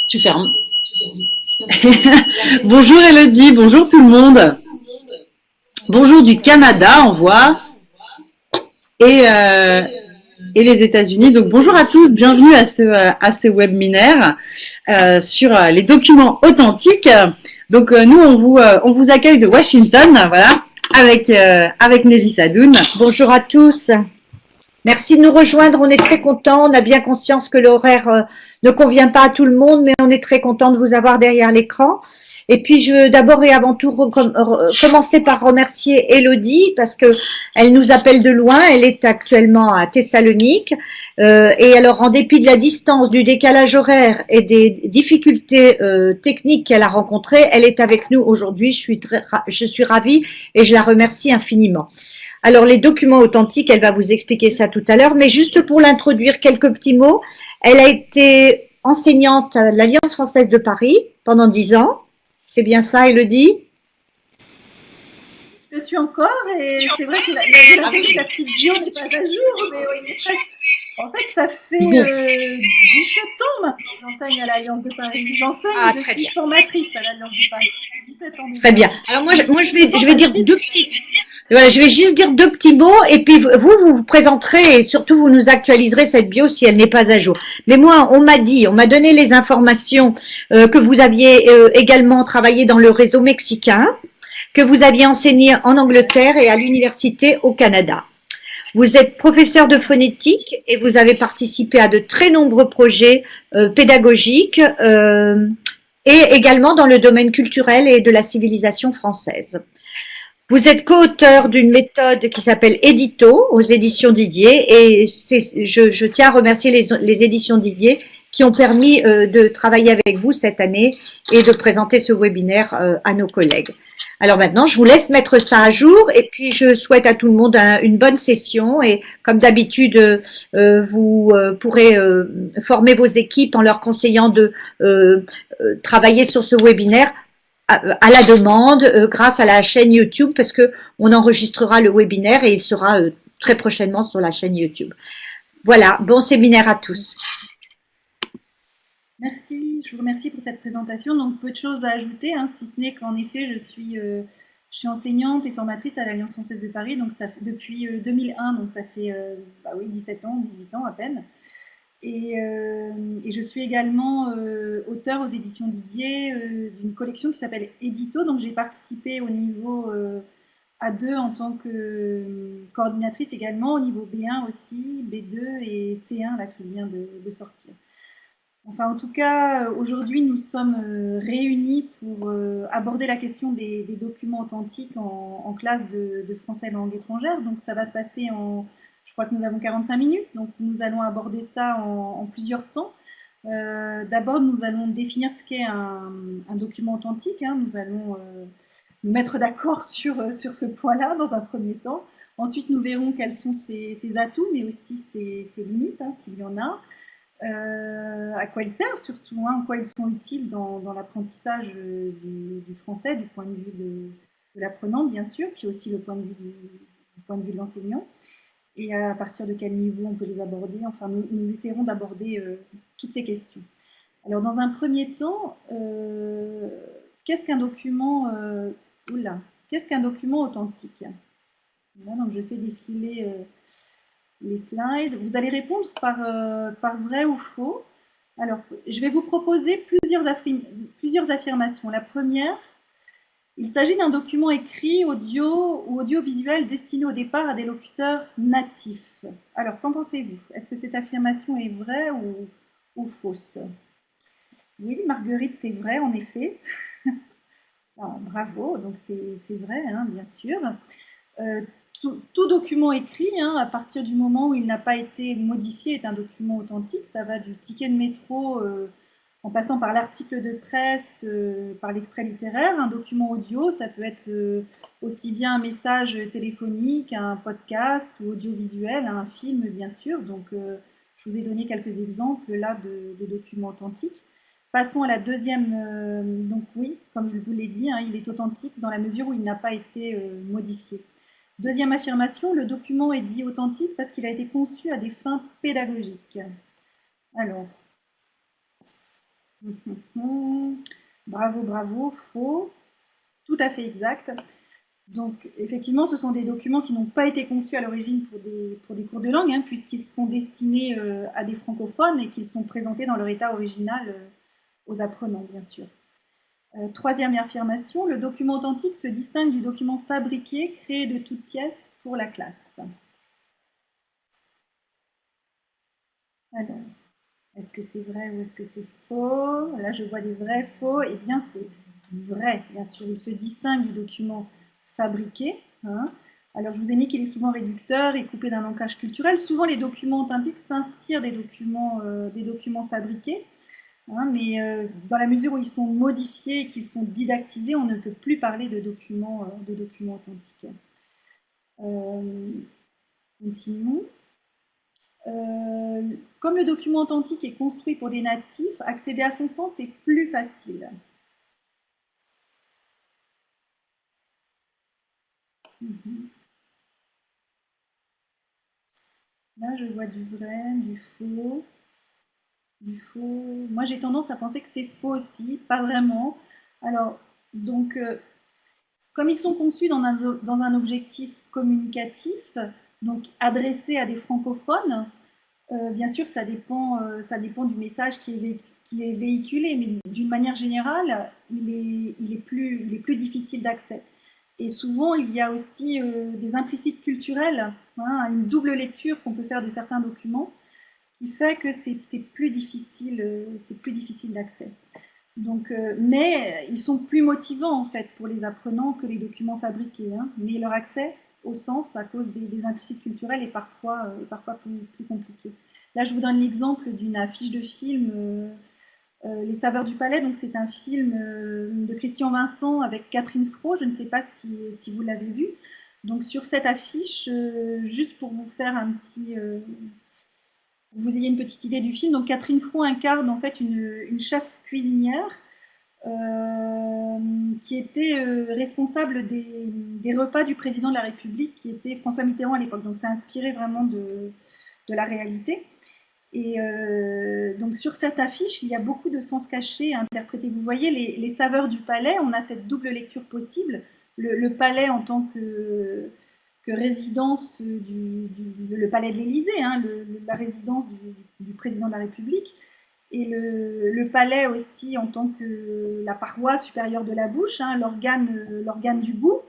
Tu fermes. Bonjour Elodie, bonjour tout le monde. Bonjour du Canada, on voit. Et les États-Unis. Donc bonjour à tous, bienvenue à ce webinaire sur les documents authentiques. Donc nous on vous accueille de Washington, voilà, avec Nelly Sadoun. Bonjour à tous. Merci de nous rejoindre, on est très contents, on a bien conscience que l'horaire ne convient pas à tout le monde, mais on est très content de vous avoir derrière l'écran. Et puis je veux d'abord et avant tout commencer par remercier Elodie parce que elle nous appelle de loin, elle est actuellement à Thessalonique et alors en dépit de la distance, du décalage horaire et des difficultés techniques qu'elle a rencontrées, elle est avec nous aujourd'hui, je suis ravie et je la remercie infiniment. Alors, les documents authentiques, elle va vous expliquer ça tout à l'heure, mais juste pour l'introduire, quelques petits mots. Elle a été enseignante à l'Alliance française de Paris pendant 10 ans. C'est bien ça, Elodie? Je suis encore, et c'est vrai que la petite bio n'est pas à jour, mais on est presque. En fait, ça fait 17 ans maintenant que j'enseigne à l'Alliance de Paris. J'enseigne, je suis formatrice à l'Alliance de Paris. 17 ans. Très bien. Alors moi, je vais dire deux petits. Voilà, je vais juste dire deux petits mots et puis vous présenterez et surtout vous nous actualiserez cette bio si elle n'est pas à jour. Mais moi, on m'a donné les informations que vous aviez également travaillé dans le réseau mexicain, que vous aviez enseigné en Angleterre et à l'université au Canada. Vous êtes professeur de phonétique et vous avez participé à de très nombreux projets pédagogiques et également dans le domaine culturel et de la civilisation française. Vous êtes co-auteur d'une méthode qui s'appelle Édito aux éditions Didier et je tiens à remercier les éditions Didier qui ont permis de travailler avec vous cette année et de présenter ce webinaire à nos collègues. Alors maintenant, je vous laisse mettre ça à jour et puis je souhaite à tout le monde une bonne session et comme d'habitude, vous pourrez former vos équipes en leur conseillant de travailler sur ce webinaire à la demande grâce à la chaîne YouTube parce que on enregistrera le webinaire et il sera très prochainement sur la chaîne YouTube. Voilà, bon séminaire à tous. Merci, je vous remercie pour cette présentation. Donc peu de choses à ajouter, hein, si ce n'est qu'en effet je suis enseignante et formatrice à l'Alliance française de Paris, donc ça fait depuis 2001, donc ça fait 17 ans, 18 ans à peine. Et je suis également auteure aux éditions Didier d'une collection qui s'appelle Édito. Donc j'ai participé au niveau A2 en tant que coordinatrice également, au niveau B1 aussi, B2 et C1 là, qui vient de sortir. Enfin, en tout cas, aujourd'hui, nous sommes réunis pour aborder la question des documents authentiques en classe de français langue étrangère. Donc ça va se passer je crois que nous avons 45 minutes, donc nous allons aborder ça en plusieurs temps. D'abord, nous allons définir ce qu'est un document authentique. Hein. Nous allons nous mettre d'accord sur ce point-là dans un premier temps. Ensuite, nous verrons quels sont ses atouts, mais aussi ses limites, hein, s'il y en a. À quoi ils servent surtout, hein, en quoi ils sont utiles dans l'apprentissage du français, du point de vue de l'apprenant, bien sûr, puis aussi le point de vue du point de vue de l'enseignant. Et à partir de quel niveau on peut les aborder. Enfin, nous essaierons d'aborder toutes ces questions. Alors, dans un premier temps, qu'est-ce qu'un document qu'est-ce qu'un document authentique? Là, donc, je fais défiler les slides. Vous allez répondre par vrai ou faux. Alors, je vais vous proposer plusieurs affirmations. La première, il s'agit d'un document écrit, audio ou audiovisuel destiné au départ à des locuteurs natifs. Alors, qu'en pensez-vous? Est-ce que cette affirmation est vraie ou fausse? Oui, Marguerite, c'est vrai, en effet. Alors, bravo, donc c'est vrai, hein, bien sûr. Tout document écrit, hein, à partir du moment où il n'a pas été modifié, est un document authentique. Ça va du ticket de métro en passant par l'article de presse, par l'extrait littéraire. Un document audio, ça peut être aussi bien un message téléphonique, un podcast ou audiovisuel, un film, bien sûr. Donc, je vous ai donné quelques exemples là de documents authentiques. Passons à la deuxième. Donc oui, comme je vous l'ai dit, hein, il est authentique dans la mesure où il n'a pas été modifié. Deuxième affirmation, le document est dit authentique parce qu'il a été conçu à des fins pédagogiques. Alors, bravo, bravo, faux, tout à fait exact. Donc, effectivement, ce sont des documents qui n'ont pas été conçus à l'origine pour des cours de langue, hein, puisqu'ils sont destinés à des francophones et qu'ils sont présentés dans leur état original aux apprenants, bien sûr. Troisième affirmation, le document authentique se distingue du document fabriqué, créé de toutes pièces pour la classe. Alors, est-ce que c'est vrai ou est-ce que c'est faux? Là, je vois des vrais, faux. Eh bien, c'est vrai, bien sûr. Il se distingue du document fabriqué. Hein. Alors, je vous ai mis qu'il est souvent réducteur et coupé d'un ancrage culturel. Souvent, les documents authentiques s'inspirent des documents fabriqués. Hein, mais dans la mesure où ils sont modifiés et qu'ils sont didactisés, on ne peut plus parler de documents authentiques. Continuons. Comme le document authentique est construit pour des natifs, accéder à son sens est plus facile. Là, je vois du vrai, du faux. Du faux. Moi, j'ai tendance à penser que c'est faux aussi, pas vraiment. Alors, donc, comme ils sont conçus dans un objectif communicatif, donc adressé à des francophones, bien sûr, ça dépend du message qui est véhiculé, mais d'une manière générale, il est plus difficile d'accès. Et souvent, il y a aussi des implicites culturels, hein, une double lecture qu'on peut faire de certains documents, qui fait que c'est plus difficile d'accès. Donc, mais ils sont plus motivants en fait pour les apprenants que les documents fabriqués. Hein. Mais leur accès au sens à cause des implicites culturels est parfois plus compliqué. Là, je vous donne l'exemple d'une affiche de film, Les Saveurs du Palais. Donc, c'est un film de Christian Vincent avec Catherine Fro. Je ne sais pas si vous l'avez vu. Donc, sur cette affiche, juste pour vous faire vous ayez une petite idée du film. Donc, Catherine Fro incarne en fait une chef cuisinière qui était responsable des repas du président de la République, qui était François Mitterrand à l'époque. Donc, c'est inspiré vraiment de la réalité. Et donc, sur cette affiche, il y a beaucoup de sens cachés à interpréter. Vous voyez, les saveurs du palais, on a cette double lecture possible. Le palais en tant que résidence le palais de l'Élysée, hein, la résidence du président de la République, et le palais aussi en tant que la paroi supérieure de la bouche, hein, l'organe du goût.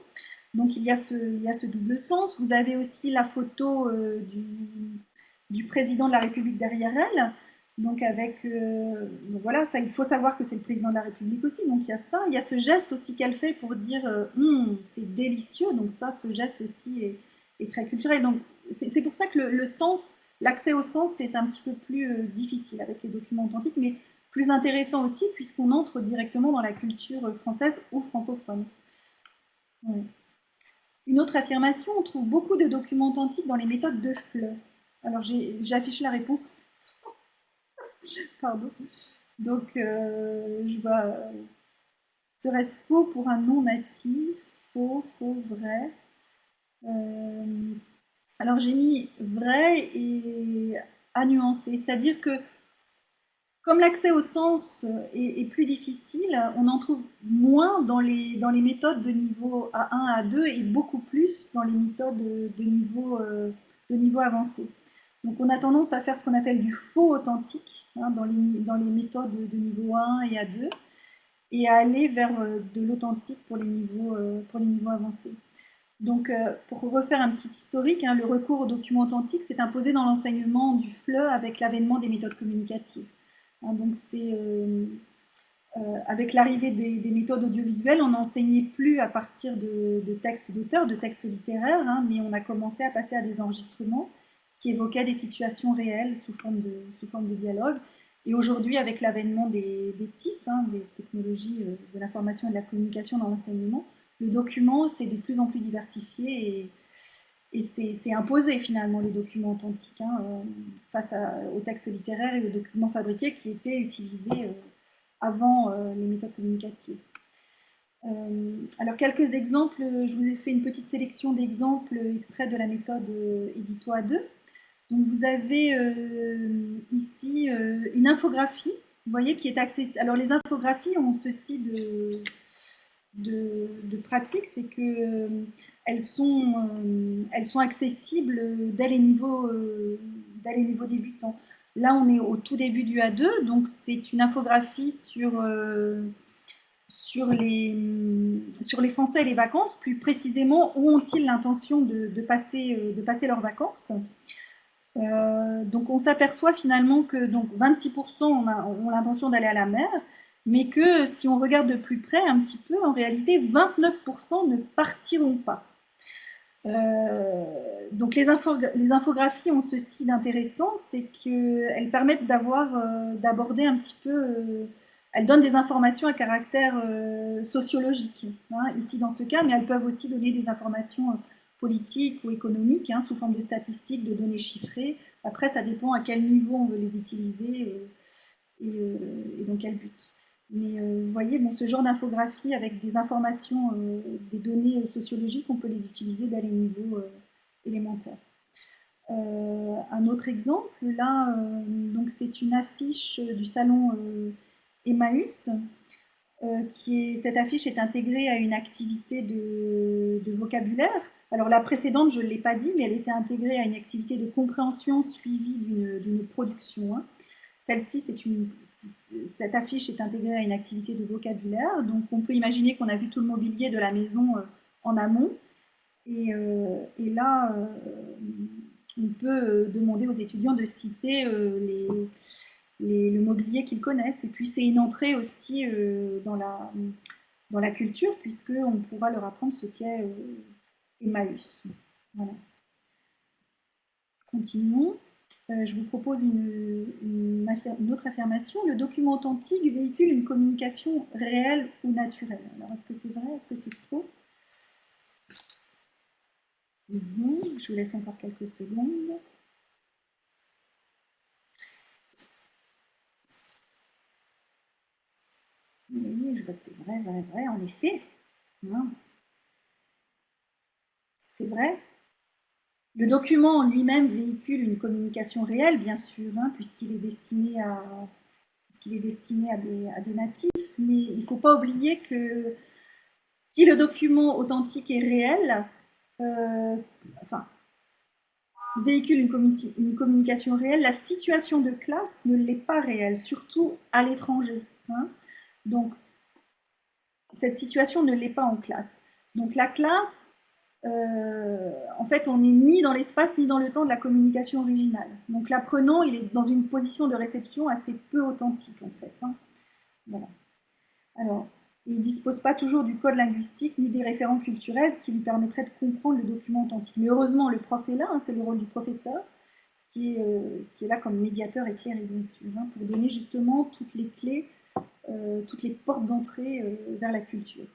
Donc il y a ce double sens. Vous avez aussi la photo du président de la République derrière elle. Donc voilà, ça, il faut savoir que c'est le président de la République aussi. Donc il y a ça, il y a ce geste aussi qu'elle fait pour dire c'est délicieux. Donc ça, ce geste aussi est très culturel. Donc c'est pour ça que le sens, l'accès au sens, c'est un petit peu plus difficile avec les documents authentiques, mais plus intéressant aussi puisqu'on entre directement dans la culture française ou francophone. Ouais. Une autre affirmation, on trouve beaucoup de documents authentiques dans les méthodes de FLE. Alors j'affiche la réponse. Pardon. Donc je vois. Serait-ce faux pour un non natif? Faux, faux, vrai. Alors j'ai mis vrai et à nuancer. C'est-à-dire que comme l'accès au sens est plus difficile, on en trouve moins dans les méthodes de niveau A1, A2 et beaucoup plus dans les méthodes de niveau avancé. Donc on a tendance à faire ce qu'on appelle du faux authentique hein, dans les méthodes de niveau A1 et A2 et à aller vers de l'authentique pour les niveaux avancés. Donc, pour refaire un petit historique, hein, le recours aux documents authentiques s'est imposé dans l'enseignement du FLE avec l'avènement des méthodes communicatives. Hein, donc, c'est avec l'arrivée des méthodes audiovisuelles, on n'enseignait plus à partir de textes d'auteurs, de textes littéraires, hein, mais on a commencé à passer à des enregistrements qui évoquaient des situations réelles sous forme de dialogue. Et aujourd'hui, avec l'avènement des TIS, hein, des technologies de l'information et de la communication dans l'enseignement, le document s'est de plus en plus diversifié et c'est imposé finalement les documents authentiques hein, face aux textes littéraires et aux documents fabriqués qui étaient utilisés avant les méthodes communicatives. Alors, quelques exemples, je vous ai fait une petite sélection d'exemples extraits de la méthode Édito A2. Donc, vous avez ici une infographie, vous voyez, qui est accessible. Alors, les infographies ont ceci de pratique, c'est que elles sont accessibles dès les niveaux débutants. Là, on est au tout début du A2, donc c'est une infographie sur les Français et les vacances, plus précisément, où ont-ils l'intention de passer leurs vacances. Donc on s'aperçoit finalement que donc 26% ont l'intention d'aller à la mer, mais que si on regarde de plus près un petit peu, en réalité 29% ne partiront pas. Donc les infographies ont ceci d'intéressant, c'est qu'elles permettent d'aborder un petit peu, elles donnent des informations à caractère sociologique, hein, ici dans ce cas, mais elles peuvent aussi donner des informations politiques ou économiques, hein, sous forme de statistiques, de données chiffrées. Après, ça dépend à quel niveau on veut les utiliser et dans quel but. Mais vous voyez, bon, ce genre d'infographie avec des informations, des données sociologiques, on peut les utiliser dès les niveaux élémentaires. Un autre exemple, là, donc c'est une affiche du salon Emmaüs. Cette affiche est intégrée à une activité de vocabulaire. Alors la précédente, je ne l'ai pas dit, mais elle était intégrée à une activité de compréhension suivie d'une production, hein. Celle-ci, cette affiche est intégrée à une activité de vocabulaire. Donc, on peut imaginer qu'on a vu tout le mobilier de la maison en amont. Et là, on peut demander aux étudiants de citer le mobilier qu'ils connaissent. Et puis, c'est une entrée aussi dans la culture, puisqu'on pourra leur apprendre ce qu'est Emmaüs. Voilà. Continuons. Je vous propose une autre affirmation. Le document authentique véhicule une communication réelle ou naturelle. Alors, est-ce que c'est vrai? Est-ce que c'est faux? Je vous laisse encore quelques secondes. Oui, je vois que c'est vrai, vrai, vrai, en effet. C'est vrai. Le document en lui-même véhicule une communication réelle, bien sûr, hein, puisqu'il est destiné à des natifs. Mais il ne faut pas oublier que si le document authentique est réel, enfin, véhicule une communication réelle, la situation de classe ne l'est pas réelle, surtout à l'étranger, hein. Donc, cette situation ne l'est pas en classe. Donc, la classe, en fait, on n'est ni dans l'espace ni dans le temps de la communication originale. Donc, l'apprenant, il est dans une position de réception assez peu authentique, en fait, hein. Voilà. Alors, il ne dispose pas toujours du code linguistique ni des référents culturels qui lui permettraient de comprendre le document authentique. Mais heureusement, le prof est là, hein, c'est le rôle du professeur, qui est là comme médiateur éclairé, bien sûr, hein, pour donner justement toutes les clés, toutes les portes d'entrée vers la culture.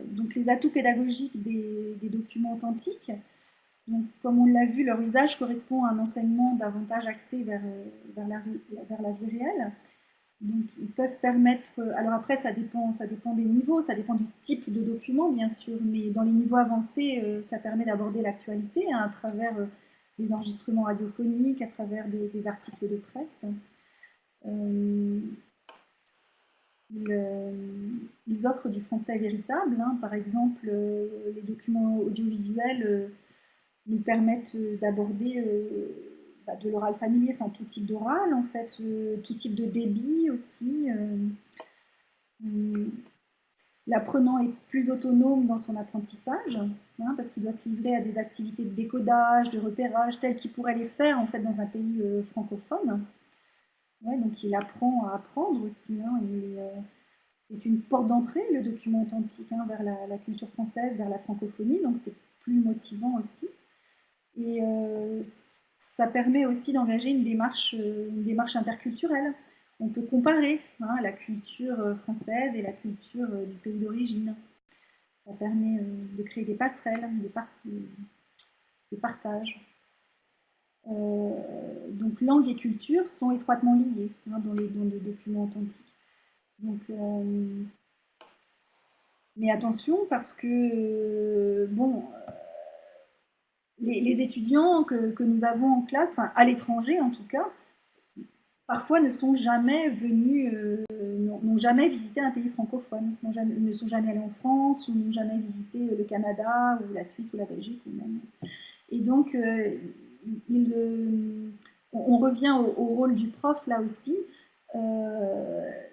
Donc les atouts pédagogiques des documents authentiques, donc, comme on l'a vu, leur usage correspond à un enseignement davantage axé vers la vie réelle. Donc, ils peuvent permettre. Alors après, ça dépend des niveaux, ça dépend du type de document, bien sûr, mais dans les niveaux avancés, ça permet d'aborder l'actualité, hein, à travers des enregistrements radiophoniques, à travers des articles de presse. Ils offrent du français véritable, hein. Par exemple, les documents audiovisuels nous permettent d'aborder de l'oral familier, enfin tout type d'oral en fait, tout type de débit aussi. L'apprenant est plus autonome dans son apprentissage, hein, parce qu'il doit se livrer à des activités de décodage, de repérage, telles qu'il pourrait les faire en fait dans un pays francophone. Ouais, donc il apprend à apprendre aussi, hein, c'est une porte d'entrée, le document authentique, hein, vers la culture française, vers la francophonie, donc c'est plus motivant aussi. Et ça permet aussi d'engager une démarche interculturelle. On peut comparer, hein, la culture française et la culture du pays d'origine. Ça permet de créer des passerelles, des partages. Donc langue et culture sont étroitement liées, hein, dans les documents authentiques. Donc Mais attention parce que, bon, les étudiants que nous avons en classe, enfin, à l'étranger en tout cas, parfois ne sont jamais venus, n'ont jamais visité un pays francophone, ne sont jamais allés en France ou n'ont jamais visité le Canada ou la Suisse ou la Belgique ou même. Et donc, on revient au rôle du prof là aussi.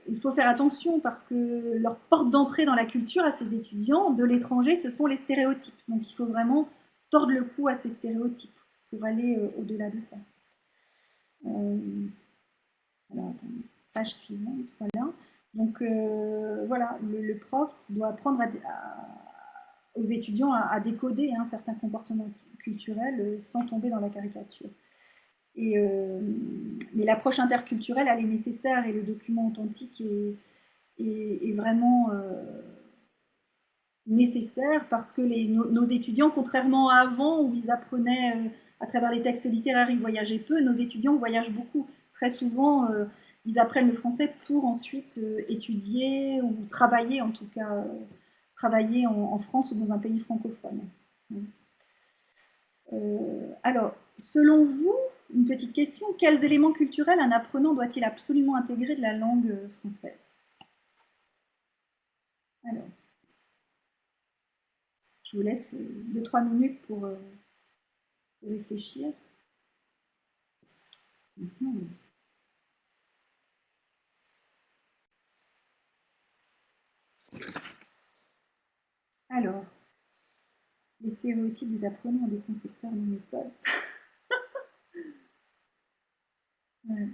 Il faut faire attention parce que leur porte d'entrée dans la culture à ces étudiants de l'étranger, ce sont les stéréotypes. Donc, il faut vraiment tordre le cou à ces stéréotypes pour aller au-delà de ça. Alors, attendez, page suivante, voilà. Donc, voilà, le prof doit apprendre aux étudiants à décoder certains comportements culturels sans tomber dans la caricature. Mais l'approche interculturelle, elle est nécessaire et le document authentique est vraiment nécessaire parce que nos étudiants, contrairement à avant où ils apprenaient à travers les textes littéraires, ils voyageaient peu, nos étudiants voyagent beaucoup. Très souvent, ils apprennent le français pour ensuite étudier ou travailler, en tout cas, travailler en France ou dans un pays francophone. Alors, selon vous, une petite question, quels éléments culturels un apprenant doit-il absolument intégrer de la langue française? Alors, je vous laisse 2-3 minutes pour réfléchir. Alors, les stéréotypes des apprenants des concepteurs de méthode. Ouais.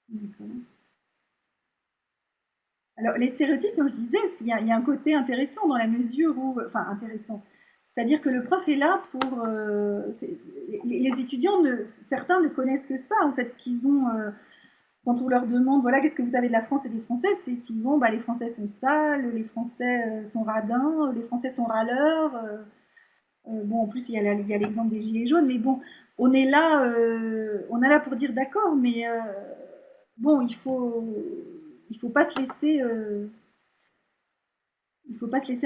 D'accord. Alors, les stéréotypes, comme je disais, il y a un côté intéressant dans la mesure où, enfin, intéressant. C'est-à-dire que le prof est là pour. Les étudiants, certains ne connaissent que ça, en fait, ce qu'ils ont. Quand on leur demande, voilà, qu'est-ce que vous savez de la France et des Français, c'est souvent, bah, les Français sont sales, les Français sont radins, les Français sont râleurs. Bon, en plus, il y a l'exemple des gilets jaunes, mais bon, on est là pour dire d'accord, mais bon, il faut pas se laisser,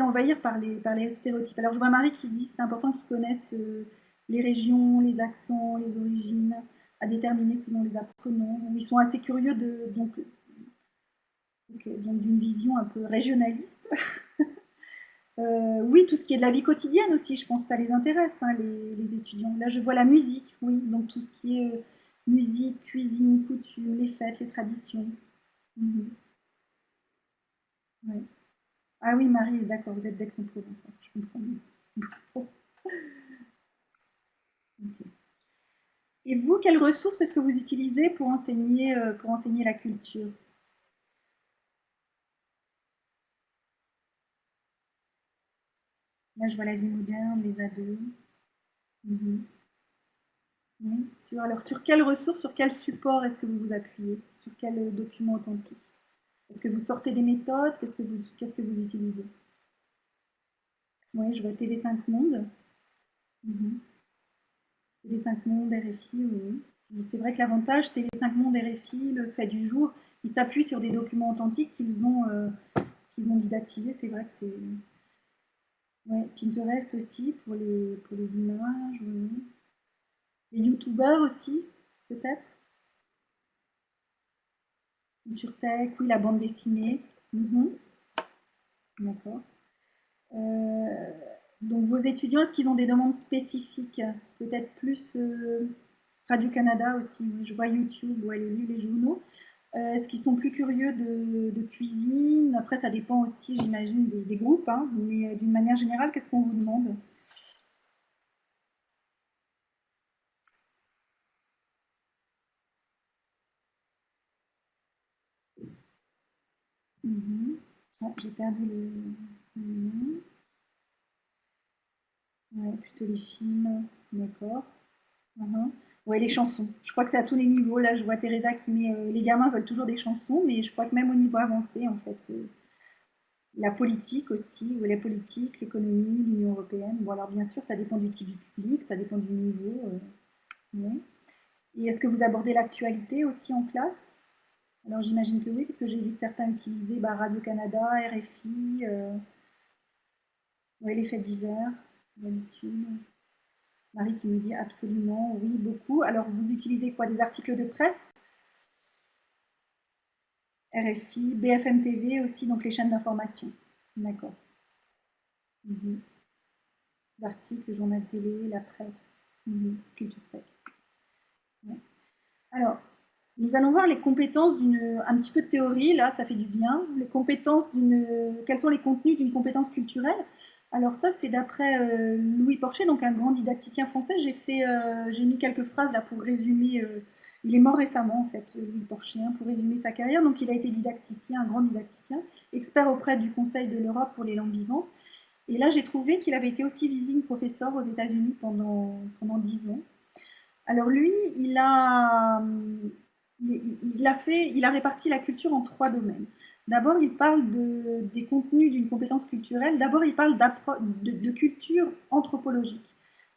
envahir par les stéréotypes. Alors, je vois Marie qui dit c'est important qu'ils connaissent les régions, les accents, les origines, à déterminer selon les apprenants. Ils sont assez curieux donc d'une vision un peu régionaliste. Oui, tout ce qui est de la vie quotidienne aussi, je pense que ça les intéresse, hein, les étudiants. Là, je vois la musique, oui, donc tout ce qui est musique, cuisine, coutume, les fêtes, les traditions. Mhm. Ouais. Ah oui, Marie, d'accord, vous êtes d'Aix-en-Provence, hein, je comprends mieux. Ok. Et vous, quelles ressources est-ce que vous utilisez pour enseigner la culture? Là, je vois la vie moderne, les ados. Mhm. Oui. Alors, sur quelles ressources, sur quel support est-ce que vous vous appuyez? Sur quel document authentique? Est-ce que vous sortez des méthodes? Qu'est-ce que vous utilisez? Oui, je vois TV5 Monde. Mhm. TV5 Monde, RFI, oui. C'est vrai que l'avantage, TV5 Monde, RFI, le fait du jour, ils s'appuient sur des documents authentiques qu'ils ont didactisés. C'est vrai que c'est. Ouais, Pinterest aussi pour les images. Oui. Les youtubeurs aussi, peut-être. Culture Tech, oui, la bande dessinée. Mhm. D'accord. Euh, donc vos étudiants, est-ce qu'ils ont des demandes spécifiques? Peut-être plus Radio-Canada aussi, je vois YouTube, ouais, les journaux. Est-ce qu'ils sont plus curieux de cuisine? Après, ça dépend aussi, j'imagine, des groupes, hein, mais d'une manière générale, qu'est-ce qu'on vous demande? Mhm. Ouais, j'ai perdu le nom. Ouais, plutôt les films, d'accord. Mhm. Ouais, les chansons. Je crois que c'est à tous les niveaux. Là, je vois Teresa qui met les gamins veulent toujours des chansons, mais je crois que même au niveau avancé, en fait, la politique aussi, ou la politique, l'économie, l'Union européenne. Bon, alors bien sûr, ça dépend du type du public, ça dépend du niveau. Ouais. Et est-ce que vous abordez l'actualité aussi en classe? Alors j'imagine que oui, parce que j'ai vu que certains utilisaient Radio-Canada, RFI, ouais, les faits divers, d'habitude. Marie qui me dit absolument, oui, beaucoup. Alors vous utilisez quoi? Des articles de presse? RFI, BFM TV aussi, donc les chaînes d'information. D'accord. Mhm. L'article, journal télé, la presse, Culture Tech. Ouais. Alors, nous allons voir les compétences un petit peu de théorie, là, ça fait du bien. Les compétences quels sont les contenus d'une compétence culturelle? Alors ça, c'est d'après Louis Porcher, donc un grand didacticien français. J'ai mis quelques phrases là pour résumer. Il est mort récemment, en fait, Louis Porcher, hein, pour résumer sa carrière. Donc il a été didacticien, un grand didacticien, expert auprès du Conseil de l'Europe pour les langues vivantes. Et là, j'ai trouvé qu'il avait été aussi visiting professeur aux États-Unis pendant 10 ans. Alors lui, il a réparti la culture en 3 domaines. D'abord, il parle des contenus d'une compétence culturelle. D'abord, il parle de culture anthropologique.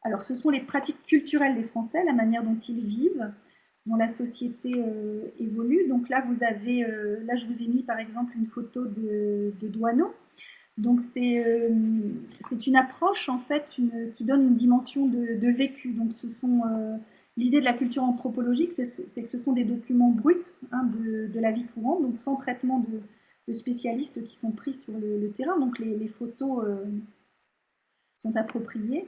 Alors, ce sont les pratiques culturelles des Français, la manière dont ils vivent, dont la société évolue. Donc là, là, je vous ai mis par exemple une photo de Douaneau. Donc c'est une approche en fait qui donne une dimension de vécu. Donc l'idée de la culture anthropologique, c'est que ce sont des documents bruts, hein, de la vie courante, donc sans traitement de spécialistes qui sont pris sur le terrain. Donc les photos sont appropriées.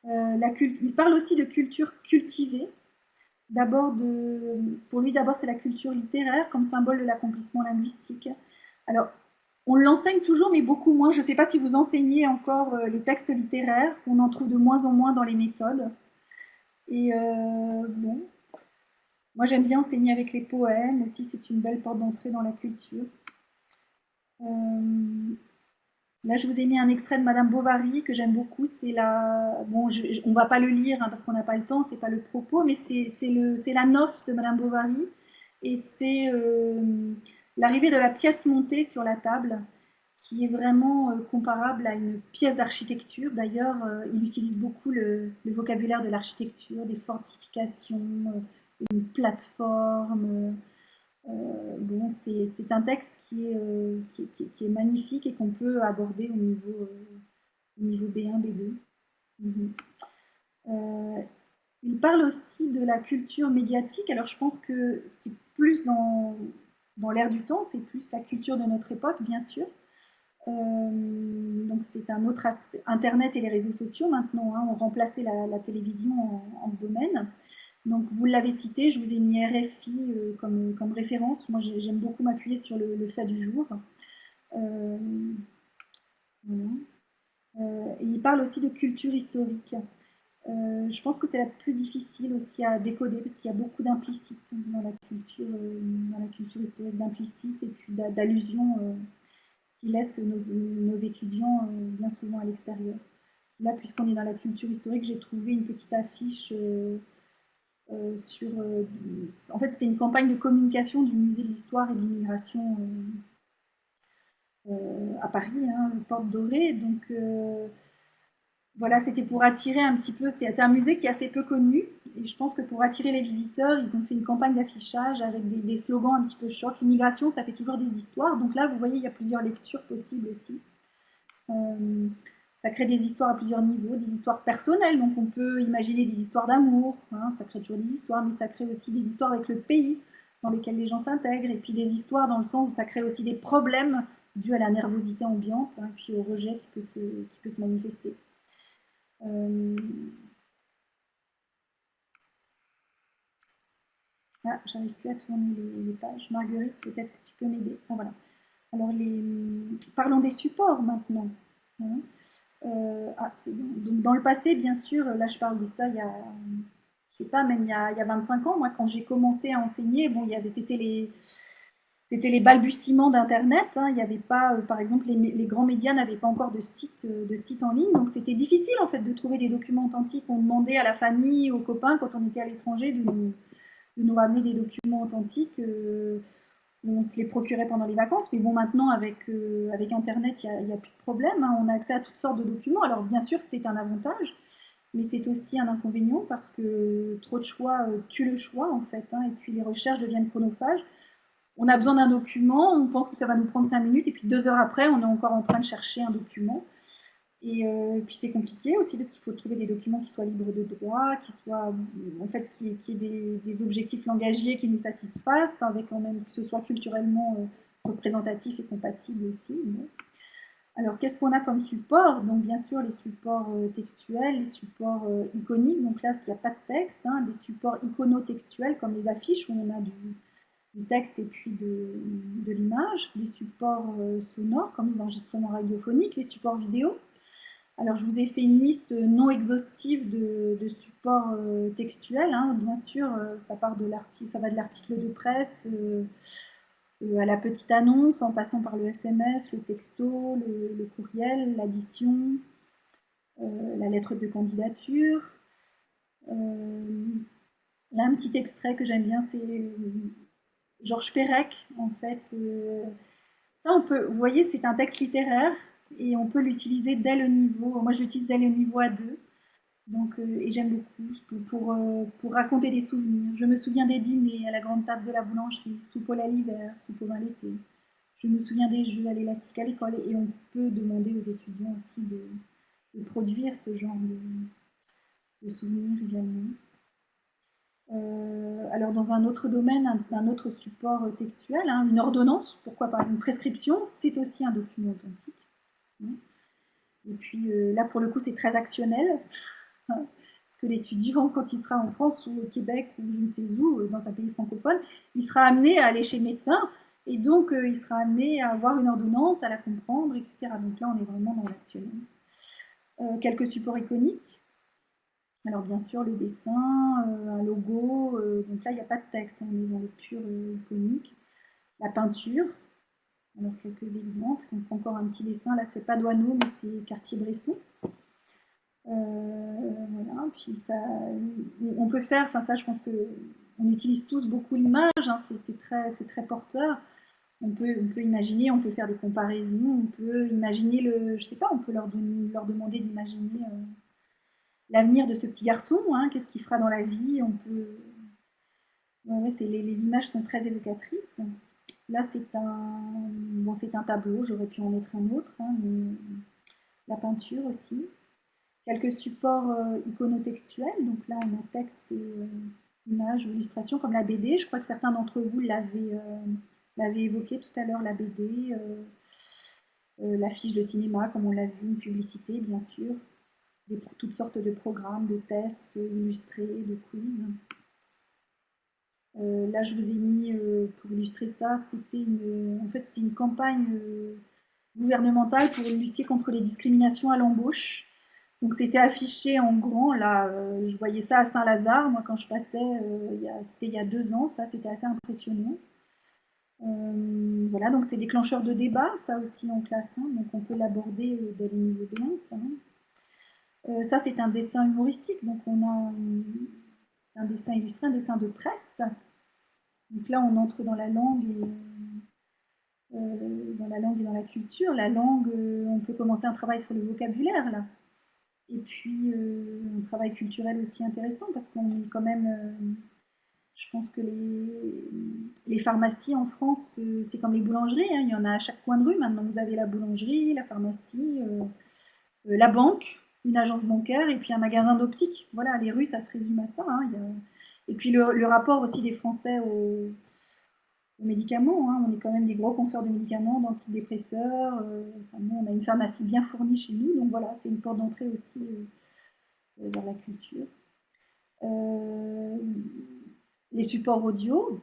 Il parle aussi de culture cultivée. Pour lui, d'abord, c'est la culture littéraire comme symbole de l'accomplissement linguistique. Alors, on l'enseigne toujours, mais beaucoup moins. Je ne sais pas si vous enseignez encore les textes littéraires. On en trouve de moins en moins dans les méthodes. Et bon, moi j'aime bien enseigner avec les poèmes aussi. C'est une belle porte d'entrée dans la culture. Là, je vous ai mis un extrait de Madame Bovary que j'aime beaucoup. Bon, on va pas le lire hein, parce qu'on n'a pas le temps, c'est pas le propos, mais c'est la noce de Madame Bovary et c'est l'arrivée de la pièce montée sur la table qui est vraiment comparable à une pièce d'architecture. D'ailleurs, il utilise beaucoup le vocabulaire de l'architecture, des fortifications, une plateforme. Bon, c'est un texte qui est magnifique et qu'on peut aborder au niveau B1, B2. Il parle aussi de la culture médiatique. Alors, je pense que c'est plus dans l'air du temps, c'est plus la culture de notre époque, bien sûr. Donc, c'est un autre aspect. Internet et les réseaux sociaux, maintenant, hein, ont remplacé la télévision en ce domaine. Donc, vous l'avez cité, je vous ai mis RFI comme référence. Moi, j'aime beaucoup m'appuyer sur le fait du jour. Voilà. Et il parle aussi de culture historique. Je pense que c'est la plus difficile aussi à décoder parce qu'il y a beaucoup d'implicites dans la culture historique, d'implicites et puis d'allusions qui laissent nos étudiants bien souvent à l'extérieur. Là, puisqu'on est dans la culture historique, j'ai trouvé une petite affiche en fait, c'était une campagne de communication du musée de l'histoire et de l'immigration à Paris, hein, Porte Dorée. Donc voilà, c'était pour attirer un petit peu. C'est un musée qui est assez peu connu. Et je pense que pour attirer les visiteurs, ils ont fait une campagne d'affichage avec des slogans un petit peu chocs. L'immigration, ça fait toujours des histoires. Donc là, vous voyez, il y a plusieurs lectures possibles aussi. Ça crée des histoires à plusieurs niveaux, des histoires personnelles, donc on peut imaginer des histoires d'amour, hein, ça crée toujours des histoires, mais ça crée aussi des histoires avec le pays dans lesquels les gens s'intègrent, et puis des histoires dans le sens où ça crée aussi des problèmes dus à la nervosité ambiante, hein, puis au rejet qui peut se manifester. Ah, j'arrive plus à tourner les pages. Marguerite, peut-être que tu peux m'aider. Ah, voilà. Alors, parlons des supports maintenant. Hein. Donc dans le passé, bien sûr, là je parle de ça il y a, je sais pas, même il y a 25 ans, moi quand j'ai commencé à enseigner, bon, c'était les balbutiements d'Internet, hein, il n'y avait pas, par exemple, les grands médias n'avaient pas encore de site en ligne, donc c'était difficile en fait de trouver des documents authentiques. On demandait à la famille, aux copains, quand on était à l'étranger, de nous ramener des documents authentiques. On se les procurait pendant les vacances, mais bon, maintenant, avec Internet, il n'y a plus de problème, hein, on a accès à toutes sortes de documents. Alors, bien sûr, c'est un avantage, mais c'est aussi un inconvénient parce que trop de choix tue le choix, en fait, hein, et puis les recherches deviennent chronophages. On a besoin d'un document, on pense que ça va nous prendre 5 minutes, et puis 2 heures après, on est encore en train de chercher un document. Et puis c'est compliqué aussi parce qu'il faut trouver des documents qui soient libres de droit, qui soient en fait qui aient des objectifs langagiers qui nous satisfassent, avec quand même que ce soit culturellement représentatif et compatible aussi. Bon. Alors qu'est-ce qu'on a comme support? Donc bien sûr les supports textuels, les supports iconiques. Donc là s'il n'y a pas de texte, hein, des supports iconotextuels comme les affiches où on a du texte et puis de l'image, les supports sonores comme les enregistrements radiophoniques, les supports vidéo. Alors, je vous ai fait une liste non exhaustive de supports textuels. Hein. Bien sûr, ça va de l'article de presse à la petite annonce, en passant par le SMS, le texto, le courriel, l'addition, la lettre de candidature. Là, un petit extrait que j'aime bien, c'est Georges Perec, en fait. Ça, vous voyez, c'est un texte littéraire et on peut l'utiliser dès le niveau. Moi, je l'utilise dès le niveau A2. Donc, et j'aime beaucoup pour raconter des souvenirs. Je me souviens des dîners à la grande table de la boulangerie, soupe au lait l'hiver, soupe au vin l'été. Je me souviens des jeux à l'élastique à l'école et on peut demander aux étudiants aussi de produire ce genre de souvenirs également. Alors dans un autre domaine, un autre support textuel, hein, une ordonnance, pourquoi pas, une prescription, c'est aussi un document authentique. Hein. Et puis là pour le coup c'est très actionnel. Hein, parce que l'étudiant, quand il sera en France ou au Québec ou je ne sais où, dans un pays francophone, il sera amené à aller chez le médecin et donc il sera amené à avoir une ordonnance, à la comprendre, etc. Donc là, on est vraiment dans l'actionnel. Quelques supports iconiques. Alors bien sûr, le dessin, un logo. Donc là, il n'y a pas de texte, on est dans le pur iconique. La peinture. Alors quelques exemples. Donc encore un petit dessin. Là, c'est pas Doisneau, mais c'est Cartier-Bresson. Voilà, puis ça, on peut faire, enfin ça je pense que on utilise tous beaucoup l'image, hein, c'est très porteur. On peut imaginer, on peut faire des comparaisons, on peut imaginer je sais pas, on peut leur demander d'imaginer l'avenir de ce petit garçon, hein, qu'est-ce qu'il fera dans la vie, on peut, ouais, les images sont très évocatrices. Là c'est un tableau, j'aurais pu en mettre un autre, hein, mais la peinture aussi. Quelques supports iconotextuels, donc là on a texte et images ou illustrations comme la BD. Je crois que certains d'entre vous l'avaient évoqué tout à l'heure, la BD, l'affiche de cinéma comme on l'a vu, une publicité bien sûr, toutes sortes de programmes, de tests illustrés, de quiz. Là je vous ai mis pour illustrer ça, c'était une campagne gouvernementale pour lutter contre les discriminations à l'embauche. Donc c'était affiché en grand, là, je voyais ça à Saint-Lazare, moi quand je passais, c'était il y a 2 ans, ça c'était assez impressionnant. Voilà, donc c'est déclencheur de débat, ça aussi en classe 1, donc on peut l'aborder dès le niveau B1, ça. Ça c'est un dessin humoristique, donc on a un dessin illustré, un dessin de presse. Donc là on entre dans la langue et dans la culture. La langue, on peut commencer un travail sur le vocabulaire là. Et puis, un travail culturel aussi intéressant parce qu'on est quand même, je pense que les pharmacies en France, c'est comme les boulangeries, hein, il y en a à chaque coin de rue. Maintenant, vous avez la boulangerie, la pharmacie, la banque, une agence bancaire et puis un magasin d'optique. Voilà, les rues, ça se résume à ça. Hein, et puis le rapport aussi des Français aux médicaments. Hein. On est quand même des gros consoeurs de médicaments, d'antidépresseurs. Enfin, nous, on a une pharmacie bien fournie chez nous. Donc voilà, c'est une porte d'entrée aussi vers la culture. Les supports audio.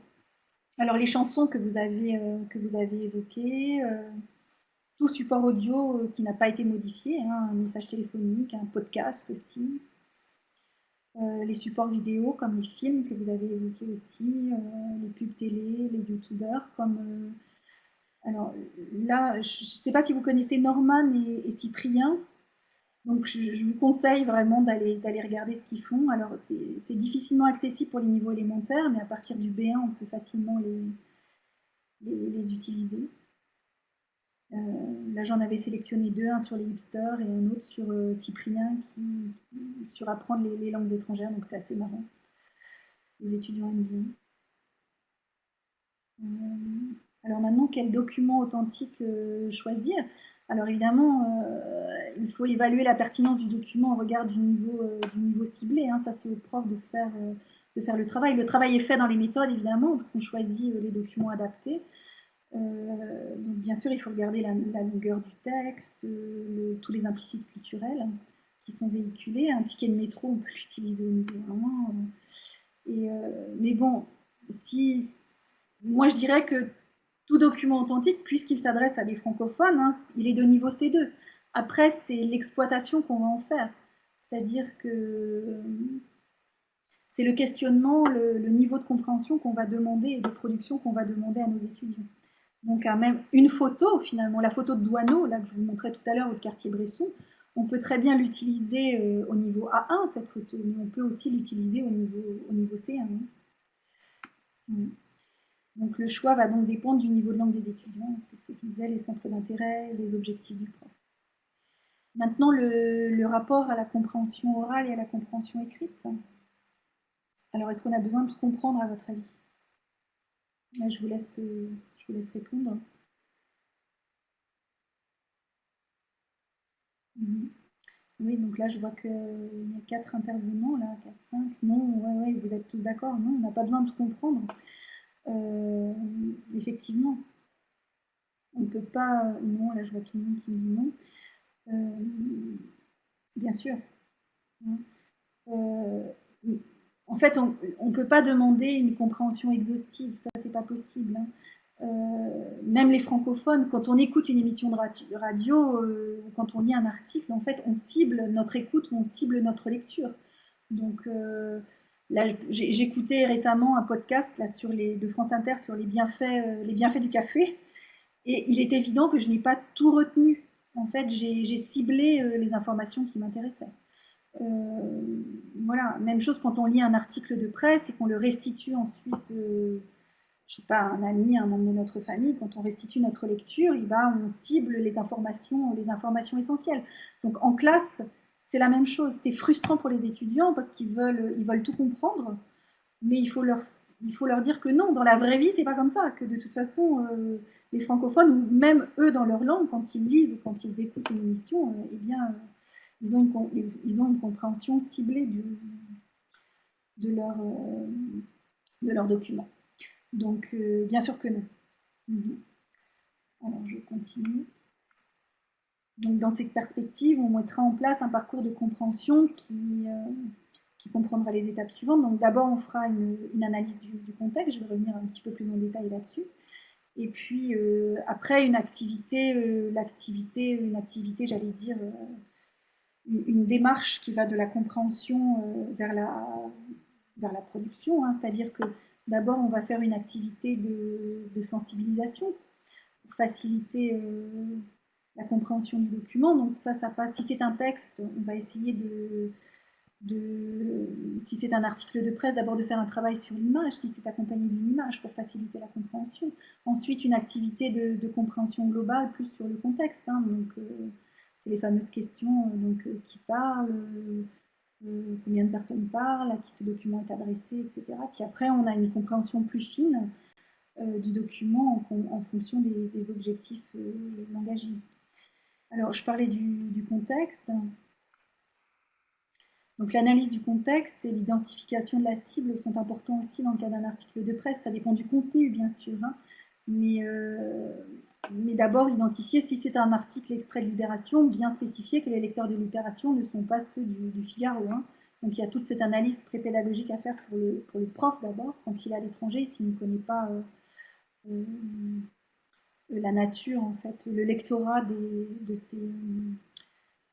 Alors les chansons que vous avez évoquées, tout support audio qui n'a pas été modifié, hein, un message téléphonique, un podcast aussi. Les supports vidéo comme les films que vous avez évoqués aussi, les pubs télé, les youtubeurs comme alors là, je ne sais pas si vous connaissez Norman et Cyprien. Donc je vous conseille vraiment d'aller regarder ce qu'ils font. Alors c'est difficilement accessible pour les niveaux élémentaires, mais à partir du B1, on peut facilement les utiliser. Là j'en avais sélectionné 2, un sur les hipsters et un autre sur Cyprien sur apprendre les langues étrangères, donc c'est assez marrant. Les étudiants aiment bien. Alors maintenant, quel document authentique choisir? Alors évidemment, il faut évaluer la pertinence du document au regard du niveau ciblé. Hein. Ça, c'est au prof de faire le travail. Le travail est fait dans les méthodes, évidemment, parce qu'on choisit les documents adaptés. Donc bien sûr, il faut regarder la longueur du texte, tous les implicites culturels qui sont véhiculés. Un ticket de métro, on peut l'utiliser au niveau 1. Mais bon, moi je dirais que tout document authentique, puisqu'il s'adresse à des francophones, hein, il est de niveau C2. Après, c'est l'exploitation qu'on va en faire. C'est-à-dire que c'est le questionnement, le niveau de compréhension qu'on va demander et de production qu'on va demander à nos étudiants. Donc, même une photo, finalement, la photo de Douaneau, là, que je vous montrais tout à l'heure, au quartier-Bresson, on peut très bien l'utiliser au niveau A1, cette photo, mais on peut aussi l'utiliser au niveau C1. Donc le choix va donc dépendre du niveau de langue des étudiants, c'est ce que je disais, les centres d'intérêt, les objectifs du prof. Maintenant, le rapport à la compréhension orale et à la compréhension écrite. Alors, est-ce qu'on a besoin de comprendre à votre avis? Là, je vous laisse répondre. Oui, donc là, je vois qu'il y a 4 intervenants, là, 4, 5. Non, ouais, vous êtes tous d'accord. Non, on n'a pas besoin de comprendre. Effectivement, on ne peut pas. Non, là, je vois tout le monde qui me dit non. Bien sûr. En fait, on ne peut pas demander une compréhension exhaustive, ça c'est pas possible. Hein. Même les francophones, quand on écoute une émission de radio, quand on lit un article, en fait, on cible notre écoute ou on cible notre lecture. Donc là, j'écoutais récemment un podcast là, de France Inter sur les bienfaits du café, et il est évident que je n'ai pas tout retenu. En fait, j'ai ciblé les informations qui m'intéressaient. Voilà, même chose quand on lit un article de presse et qu'on le restitue ensuite, je sais pas, à un ami, à un membre de notre famille, quand on restitue notre lecture, on cible les informations essentielles. Donc en classe, c'est la même chose. C'est frustrant pour les étudiants parce qu'ils veulent tout comprendre, mais il faut leur dire que non, dans la vraie vie, c'est pas comme ça, que de toute façon, les francophones, ou même eux dans leur langue, quand ils lisent ou quand ils écoutent une émission, eh bien, ils ont une compréhension ciblée de leur document. Donc, bien sûr que non. Alors, je continue. Donc, dans cette perspective, on mettra en place un parcours de compréhension qui comprendra les étapes suivantes. Donc, d'abord, on fera une analyse du contexte. Je vais revenir un petit peu plus en détail là-dessus. Et puis, après, une activité, j'allais dire, une démarche qui va de la compréhension vers la production, hein, c'est-à-dire que d'abord on va faire une activité de sensibilisation pour faciliter la compréhension du document. Donc ça passe. Si c'est un texte, on va essayer si c'est un article de presse, d'abord de faire un travail sur l'image, si c'est accompagné d'une image pour faciliter la compréhension. Ensuite, une activité de compréhension globale, plus sur le contexte. Hein, donc, c'est les fameuses questions qui parlent, combien de personnes parlent, à qui ce document est adressé, etc. Puis après, on a une compréhension plus fine du document en fonction des objectifs langagiers. Alors, je parlais du contexte. Donc l'analyse du contexte et l'identification de la cible sont importants aussi dans le cas d'un article de presse. Ça dépend du contenu, bien sûr, hein. Mais d'abord identifier si c'est un article extrait de Libération, bien spécifier que les lecteurs de Libération ne sont pas ceux du Figaro. Hein. Donc il y a toute cette analyse pré-pédagogique à faire pour le prof d'abord, quand il est à l'étranger, s'il ne connaît pas la nature, en fait, le lectorat de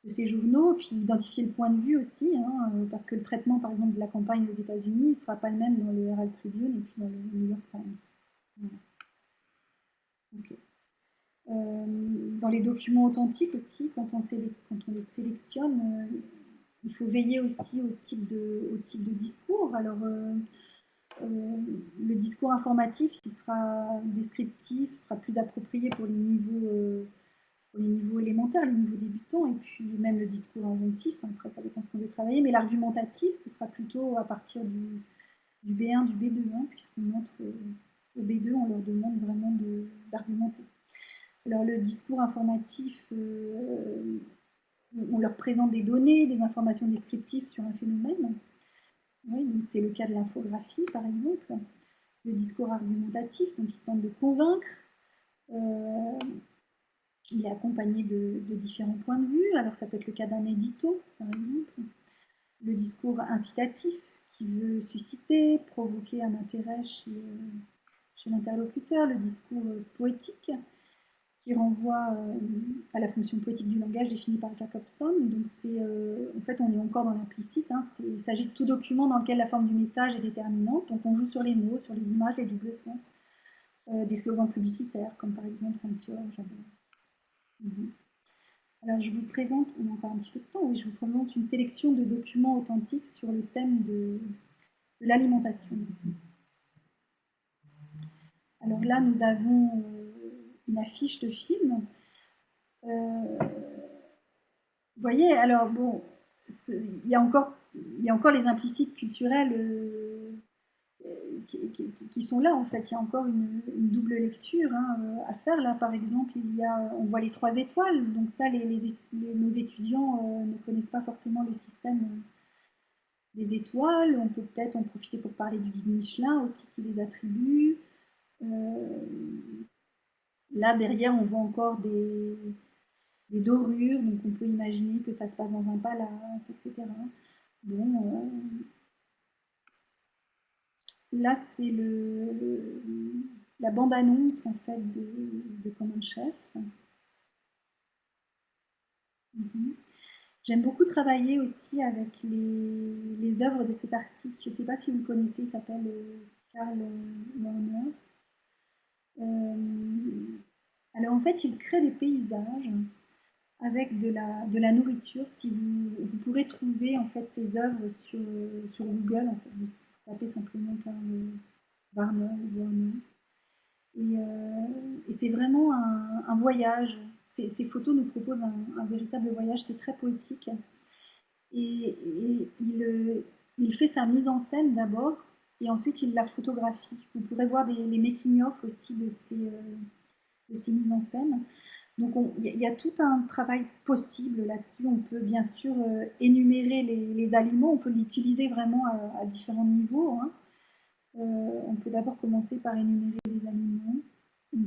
ces journaux, puis identifier le point de vue aussi, hein, parce que le traitement, par exemple, de la campagne aux États-Unis ne sera pas le même dans le Herald Tribune et puis dans le New York Times. Voilà. Okay. Dans les documents authentiques aussi, quand on les sélectionne, il faut veiller aussi au type de discours. Alors, le discours informatif, qui sera descriptif, sera plus approprié pour les niveaux élémentaires, les niveaux débutants, et puis même le discours injonctif, après ça dépend de ce qu'on veut travailler, mais l'argumentatif, ce sera plutôt à partir du B1, du B2, hein, puisqu'on montre Au B2, on leur demande vraiment d'argumenter. Alors le discours informatif, on leur présente des données, des informations descriptives sur un phénomène. Oui, donc c'est le cas de l'infographie, par exemple. Le discours argumentatif, donc il tente de convaincre. Il est accompagné de différents points de vue. Alors ça peut être le cas d'un édito, par exemple. Le discours incitatif, qui veut susciter, provoquer un intérêt chez l'interlocuteur. Le discours poétique, qui renvoie à la fonction poétique du langage définie par Jacobson. Donc en fait, on est encore dans l'implicite. Hein. Il s'agit de tout document dans lequel la forme du message est déterminante. Donc on joue sur les mots, sur les images, les doubles sens. Des slogans publicitaires, comme par exemple Ceinture, j'adore. Alors je vous présente, on a encore un petit peu de temps, oui, je vous présente une sélection de documents authentiques sur le thème de l'alimentation. Alors là, nous avons une affiche de film. Vous voyez, alors bon, il y a encore les implicites culturels qui sont là en fait. Il y a encore une double lecture à faire. Là, par exemple, on voit les 3 étoiles. Donc ça, nos étudiants ne connaissent pas forcément le système des étoiles. On peut peut-être en profiter pour parler du guide Michelin aussi qui les attribue. Là, derrière, on voit encore des dorures, donc on peut imaginer que ça se passe dans un palace, etc. Bon, là, c'est la bande-annonce en fait de Command Chef. J'aime beaucoup travailler aussi avec les œuvres de cet artiste. Je ne sais pas si vous le connaissez, il s'appelle Karl Lerner. Alors en fait, il crée des paysages avec de la nourriture. Si vous pourrez trouver en fait ces œuvres sur Google. En fait, vous tapez simplement Karl Warner. Et c'est vraiment un voyage. Ces photos nous proposent un véritable voyage. C'est très poétique. Et il fait sa mise en scène d'abord, et ensuite il la photographie. Vous pourrez voir les making-of aussi de ces mises en scène. Donc il y a tout un travail possible là-dessus. On peut bien sûr énumérer les aliments, on peut l'utiliser vraiment à différents niveaux. Hein. On peut d'abord commencer par énumérer les aliments. On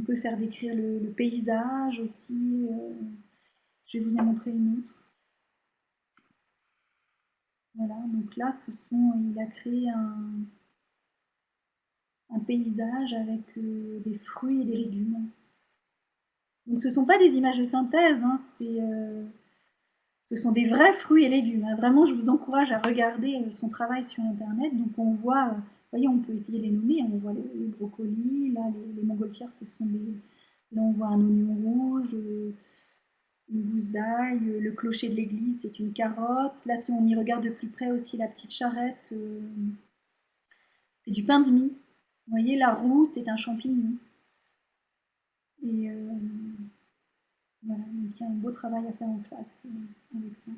peut faire décrire le paysage aussi. Je vais vous en montrer une autre. Voilà, donc là, il a créé un paysage avec des fruits et des légumes. Donc ce ne sont pas des images de synthèse, hein, ce sont des vrais fruits et légumes. Hein. Vraiment, je vous encourage à regarder son travail sur Internet. Donc on voit, vous voyez, on peut essayer de les nommer. Hein. On voit les brocolis, là, les montgolfières, là on voit un oignon rouge, une gousse d'ail, le clocher de l'église, c'est une carotte. Là, si on y regarde de plus près aussi, la petite charrette, c'est du pain de mie. Vous voyez, la roue, c'est un champignon. Et voilà, donc il y a un beau travail à faire en classe avec ça.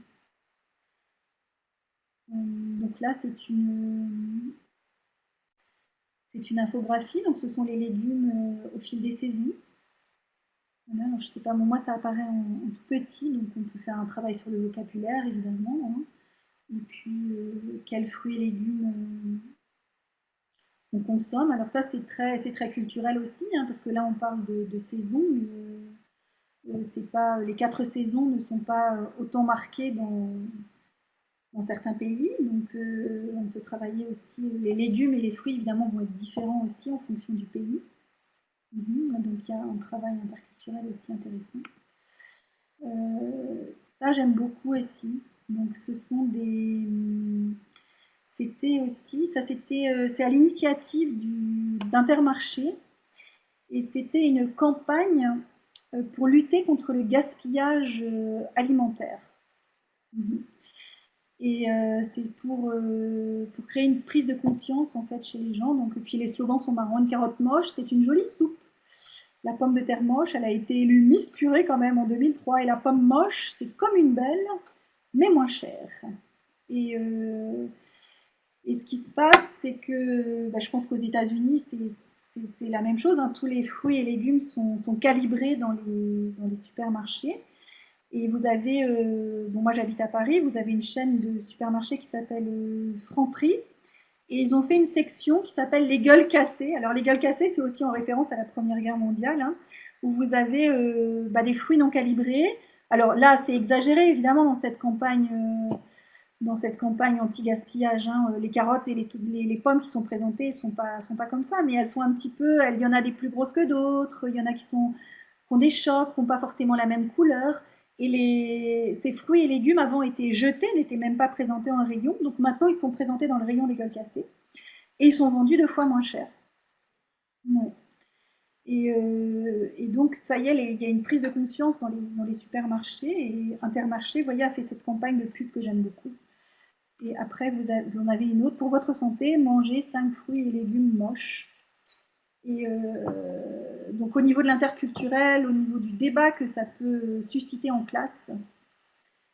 Donc là, c'est une infographie, donc ce sont les légumes au fil des saisons. Voilà, alors je sais pas, moi ça apparaît en tout petit, donc on peut faire un travail sur le vocabulaire évidemment. Hein. Et puis quels fruits et légumes on consomme. Alors ça c'est très culturel aussi, hein, parce que là on parle de saison, mais c'est pas, les 4 saisons ne sont pas autant marquées dans certains pays. Donc on peut travailler aussi, les légumes et les fruits évidemment vont être différents aussi en fonction du pays. Donc il y a un travail interculturel aussi intéressant. Ça j'aime beaucoup aussi. Donc ce sont c'est à l'initiative d'Intermarché, et c'était une campagne pour lutter contre le gaspillage alimentaire. Et c'est pour créer une prise de conscience en fait chez les gens. Donc, et puis les slogans sont marrants. Une carotte moche, c'est une jolie soupe. La pomme de terre moche, elle a été élue Miss Purée quand même en 2003. Et la pomme moche, c'est comme une belle, mais moins chère. Et Et ce qui se passe, c'est que je pense qu'aux États-Unis, c'est la même chose. Hein. Tous les fruits et légumes sont calibrés dans les supermarchés. Et vous avez, bon, moi j'habite à Paris, vous avez une chaîne de supermarchés qui s'appelle Franprix. Et ils ont fait une section qui s'appelle les gueules cassées. Alors les gueules cassées, c'est aussi en référence à la Première Guerre mondiale, hein, où vous avez des fruits non calibrés. Alors là, c'est exagéré évidemment dans cette campagne anti-gaspillage. Hein. Les carottes et les pommes qui sont présentées ne sont pas comme ça, mais elles sont un petit peu, il y en a des plus grosses que d'autres, il y en a qui ont des chocs, qui n'ont pas forcément la même couleur. Et ces fruits et légumes avant étaient jetés, n'étaient même pas présentés en rayon. Donc maintenant, ils sont présentés dans le rayon des gueules cassées. Et ils sont vendus 2 fois moins cher. Ouais. Et donc, ça y est, il y a une prise de conscience dans les supermarchés. Et Intermarché, vous voyez, a fait cette campagne de pub que j'aime beaucoup. Et après, vous en avez une autre. Pour votre santé, mangez 5 fruits et légumes moches. Et donc, au niveau de l'interculturel, au niveau du débat que ça peut susciter en classe,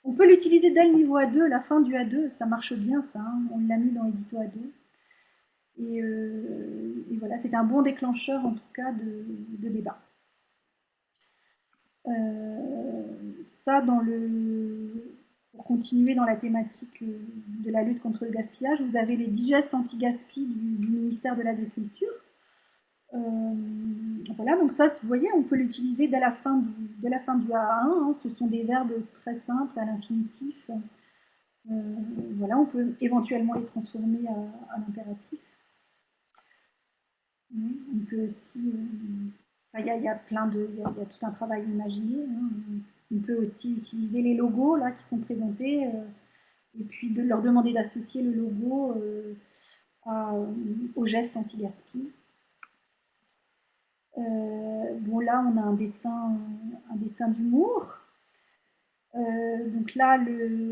on peut l'utiliser dès le niveau A2, la fin du A2, ça marche bien ça, hein. On l'a mis dans l'édito A2. Et voilà, c'est un bon déclencheur en tout cas de débat. Ça, pour continuer dans la thématique de la lutte contre le gaspillage, vous avez les digestes anti-gaspi du ministère de l'Agriculture. Voilà, donc ça, vous voyez, on peut l'utiliser dès la fin du A1. Hein, ce sont des verbes très simples à l'infinitif. Voilà, on peut éventuellement les transformer à l'impératif. On peut aussi, il y a tout un travail imaginé. Hein. On peut aussi utiliser les logos là qui sont présentés et puis de leur demander d'associer le logo au geste anti-gaspi. Bon là, on a un dessin d'humour. Donc là,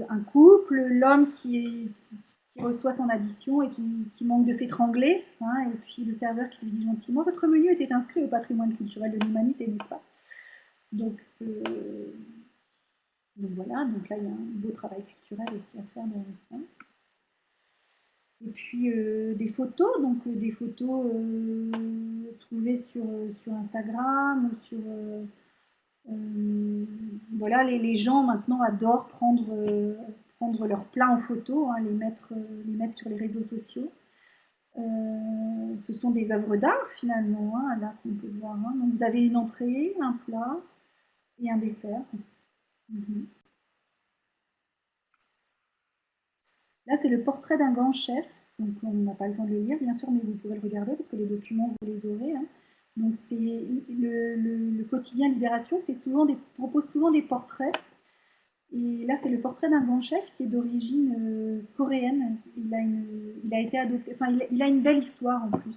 un couple, l'homme qui reçoit son addition et qui manque de s'étrangler, hein, et puis le serveur qui lui dit gentiment: votre menu était inscrit au patrimoine culturel de l'humanité, n'est-ce pas? Donc voilà, donc là il y a un beau travail culturel aussi à faire dans ça. Et puis des photos, donc des photos trouvées sur Instagram ou sur voilà, les gens maintenant adorent prendre leurs plats en photo, hein, les mettre sur les réseaux sociaux. Ce sont des œuvres d'art finalement, hein, là qu'on peut voir. Hein. Donc vous avez une entrée, un plat et un dessert. Là, c'est le portrait d'un grand chef. Donc on n'a pas le temps de le lire, bien sûr, mais vous pourrez le regarder parce que les documents, vous les aurez. Hein. Donc c'est le quotidien Libération propose souvent des portraits. Et là, c'est le portrait d'un grand chef qui est d'origine coréenne. Il a été adopté. Enfin, il a une belle histoire en plus.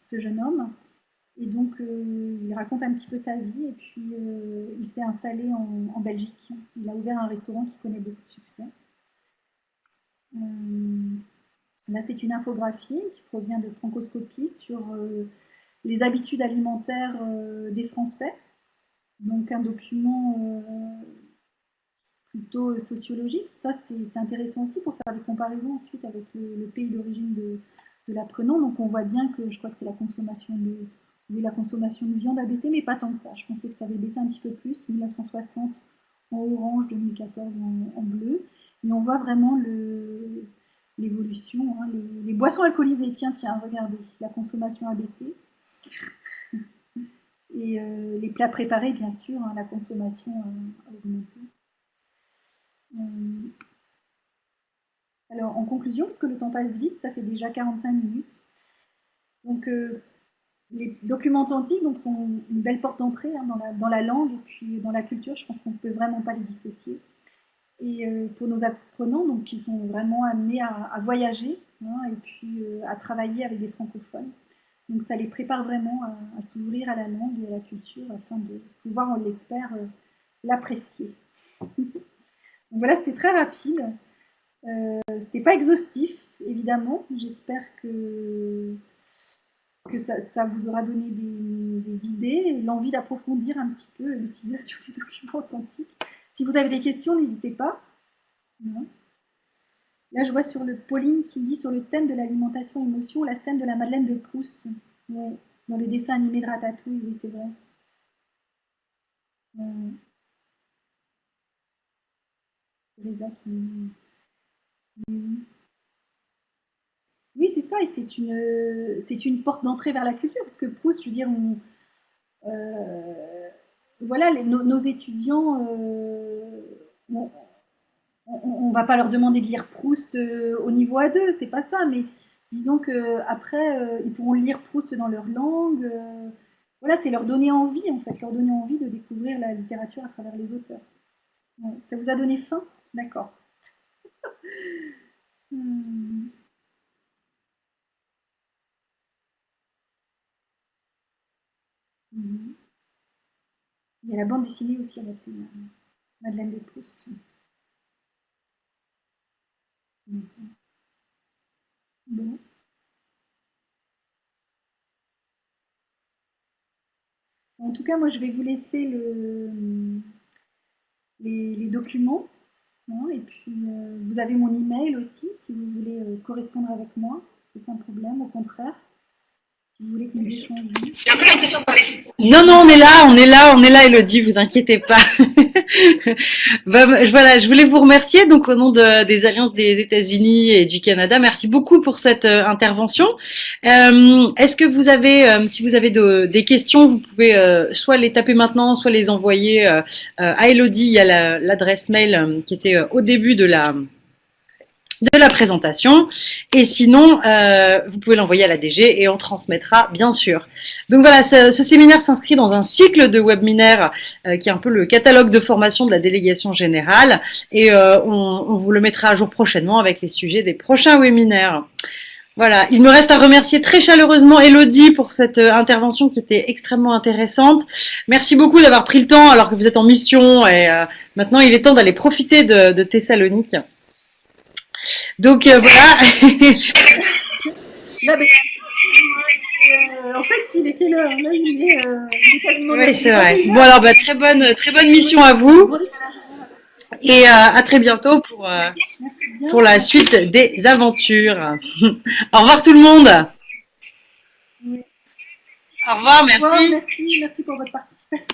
Ce jeune homme. Et donc, il raconte un petit peu sa vie. Et puis, il s'est installé en Belgique. Il a ouvert un restaurant qui connaît beaucoup de succès. Là, c'est une infographie qui provient de Francoscopie sur les habitudes alimentaires des Français. Donc un document plutôt sociologique. Ça, c'est intéressant aussi pour faire des comparaisons ensuite avec le pays d'origine de l'apprenant. Donc on voit bien que je crois que c'est la consommation de viande a baissé, mais pas tant que ça. Je pensais que ça avait baissé un petit peu plus, 1960 en orange, 2014 en bleu. Mais on voit vraiment l'évolution. Hein, les boissons alcoolisées, tiens, regardez, la consommation a baissé. Et les plats préparés, bien sûr, hein, la consommation a augmenté. Alors, en conclusion, parce que le temps passe vite, ça fait déjà 45 minutes. Donc, les documents authentiques donc, sont une belle porte d'entrée hein, dans la langue et puis dans la culture. Je pense qu'on ne peut vraiment pas les dissocier. Et pour nos apprenants, donc, qui sont vraiment amenés à voyager hein, et puis à travailler avec des francophones. Donc ça les prépare vraiment à s'ouvrir à la langue et à la culture afin de pouvoir, on l'espère, l'apprécier. Donc voilà, c'était très rapide. C'était pas exhaustif, évidemment. J'espère que ça vous aura donné des idées, l'envie d'approfondir un petit peu l'utilisation des documents authentiques. Si vous avez des questions, n'hésitez pas. Non. Là, je vois sur le Pauline qui dit sur le thème de l'alimentation émotion, la scène de la Madeleine de Proust. Ouais. Dans le dessin animé de Ratatouille, oui, c'est vrai. Teresa qui... Oui, oui c'est ça, et c'est une porte d'entrée vers la culture, parce que Proust, je veux dire, voilà, nos étudiants, on va pas leur demander de lire Proust au niveau A2, c'est pas ça, mais disons que après ils pourront lire Proust dans leur langue. Voilà, c'est leur donner envie en fait, leur donner envie de découvrir la littérature à travers les auteurs. Ouais. Ça vous a donné faim? D'accord. Hmm. Mhm. Il y a la bande dessinée aussi avec Madeleine de Proust. Mhm. Bon. En tout cas, moi, je vais vous laisser les documents. Hein, et puis, vous avez mon email aussi, si vous voulez correspondre avec moi. C'est pas un problème, au contraire. Si vous voulez que nous échangions. J'ai un peu l'impression de parler. Non, non, on est là, Elodie, vous inquiétez pas. Voilà, je voulais vous remercier donc au nom des alliances des États-Unis et du Canada. Merci beaucoup pour cette intervention. Est-ce que vous avez, si vous avez des questions, vous pouvez soit les taper maintenant, soit les envoyer à Elodie. Il y a l'adresse mail qui était au début de la présentation, et sinon vous pouvez l'envoyer à la DG et on transmettra bien sûr. Donc voilà, ce séminaire s'inscrit dans un cycle de webinaires qui est un peu le catalogue de formation de la délégation générale, et on vous le mettra à jour prochainement avec les sujets des prochains webinaires. Voilà, il me reste à remercier très chaleureusement Elodie pour cette intervention qui était extrêmement intéressante. Merci beaucoup d'avoir pris le temps alors que vous êtes en mission, et maintenant il est temps d'aller profiter de Thessalonique. Donc voilà. Là, ben, en fait, il est quelle heure? Là, il est quasiment. Oui, c'est vrai. Bon alors, très bonne mission à vous, et à très bientôt pour la suite des aventures. Au revoir tout le monde. Oui. Au revoir, merci. Merci pour votre participation.